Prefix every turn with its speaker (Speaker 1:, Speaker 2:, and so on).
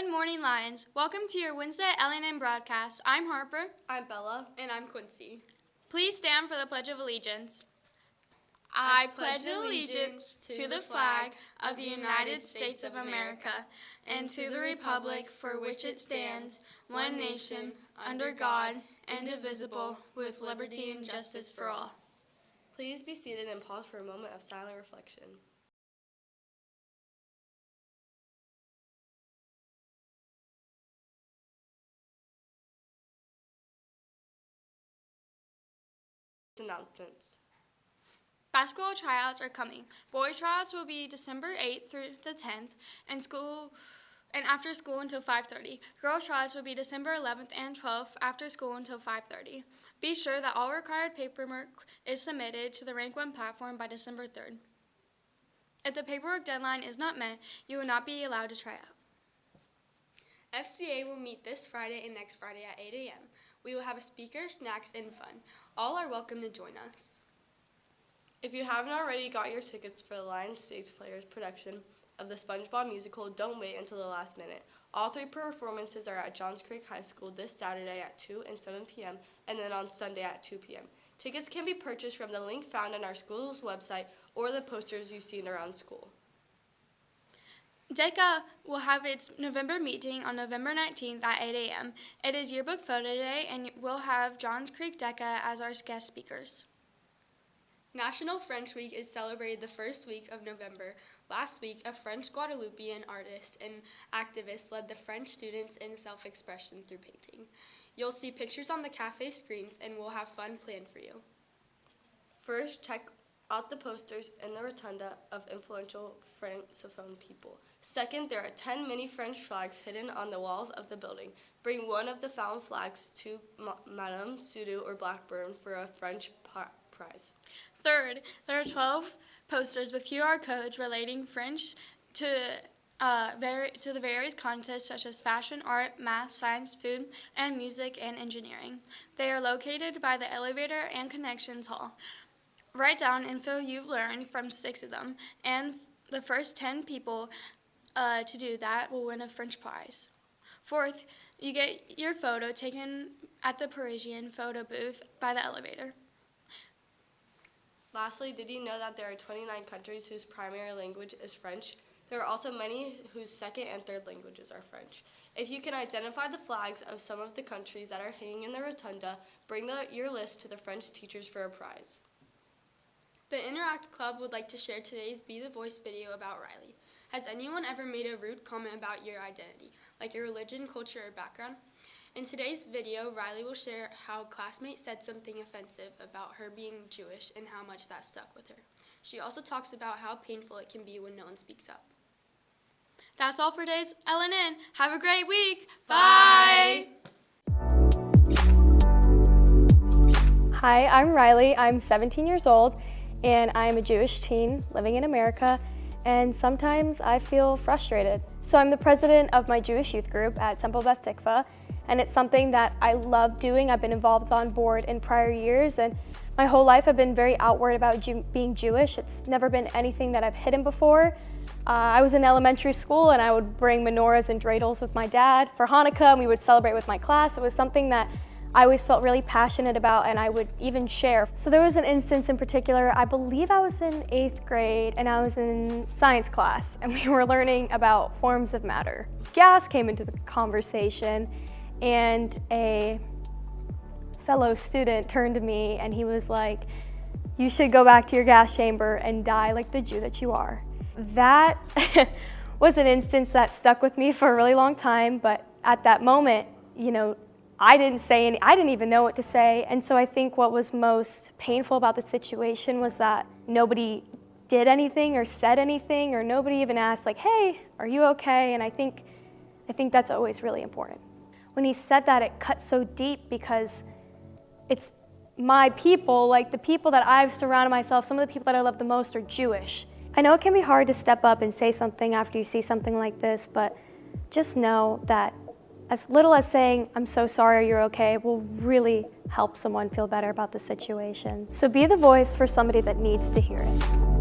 Speaker 1: Good morning, Lions. Welcome to your Wednesday LNN broadcast. I'm Harper.
Speaker 2: I'm Bella.
Speaker 3: And I'm Quincy.
Speaker 1: Please stand for the Pledge of Allegiance. I pledge allegiance to the flag of the United States of America and to the republic for which it stands, one nation, under God, indivisible, with liberty and justice for all.
Speaker 2: Please be seated and pause for a moment of silent reflection. Announcements.
Speaker 1: Basketball tryouts are coming. Boys tryouts will be December 8th through the 10th, and after school until 5:30. Girls tryouts will be December 11th and 12th, after school until 5:30. Be sure that all required paperwork is submitted to the Rank 1 platform by December 3rd. If the paperwork deadline is not met, you will not be allowed to try out.
Speaker 3: FCA will meet this Friday and next Friday at 8 a.m. We will have a speaker, snacks, and fun. All are welcome to join us.
Speaker 2: If you haven't already got your tickets for the Lions Stage Players production of the SpongeBob musical, don't wait until the last minute. All 3 performances are at Johns Creek High School this Saturday at 2 and 7 p.m. and then on Sunday at 2 p.m. Tickets can be purchased from the link found on our school's website or the posters you've seen around school.
Speaker 1: DECA will have its November meeting on November 19th at 8 a.m. It is Yearbook Photo Day, and we'll have Johns Creek DECA as our guest speakers.
Speaker 3: National French Week is celebrated the first week of November. Last week, a French Guadeloupean artist and activist led the French students in self-expression through painting. You'll see pictures on the cafe screens, and we'll have fun planned for you.
Speaker 2: First, check out the posters in the rotunda of influential Francophone people. Second, there are 10 mini French flags hidden on the walls of the building. Bring one of the found flags to Madame Sudu or Blackburn for a French prize.
Speaker 1: Third, there are 12 posters with QR codes relating French to the various contests such as fashion, art, math, science, food, and music and engineering. They are located by the elevator and connections hall. Write down info you've learned from 6 of them, and the first 10 people to do that will win a French prize. Fourth, you get your photo taken at the Parisian photo booth by the elevator.
Speaker 2: Lastly, did you know that there are 29 countries whose primary language is French? There are also many whose second and third languages are French. If you can identify the flags of some of the countries that are hanging in the rotunda, bring your list to the French teachers for a prize.
Speaker 3: The Interact Club would like to share today's Be the Voice video about Riley. Has anyone ever made a rude comment about your identity, like your religion, culture, or background? In today's video, Riley will share how a classmate said something offensive about her being Jewish and how much that stuck with her. She also talks about how painful it can be when no one speaks up.
Speaker 1: That's all for today's LNN. Have a great week. Bye.
Speaker 4: Hi, I'm Riley. I'm 17 years old, and I'm a Jewish teen living in America, and sometimes I feel frustrated. So I'm the president of my Jewish youth group at Temple Beth Tikva, and it's something that I love doing. I've been involved on board in prior years, and my whole life I've been very outward about being Jewish. It's never been anything that I've hidden before. I was in elementary school, and I would bring menorahs and dreidels with my dad for Hanukkah, and we would celebrate with my class. It was something that I always felt really passionate about, and I would even share. So there was an instance in particular, I believe I was in 8th grade, and I was in science class, and we were learning about forms of matter. Gas came into the conversation, and a fellow student turned to me, and he was like, "You should go back to your gas chamber and die like the Jew that you are." That was an instance that stuck with me for a really long time, but at that moment, I didn't even know what to say. And so I think what was most painful about the situation was that nobody did anything or said anything, or nobody even asked like, "Hey, are you okay?" And I think that's always really important. When he said that, it cut so deep because it's my people, like the people that I've surrounded myself, some of the people that I love the most are Jewish. I know it can be hard to step up and say something after you see something like this, but just know that as little as saying, "I'm so sorry, you're okay," will really help someone feel better about the situation. So be the voice for somebody that needs to hear it.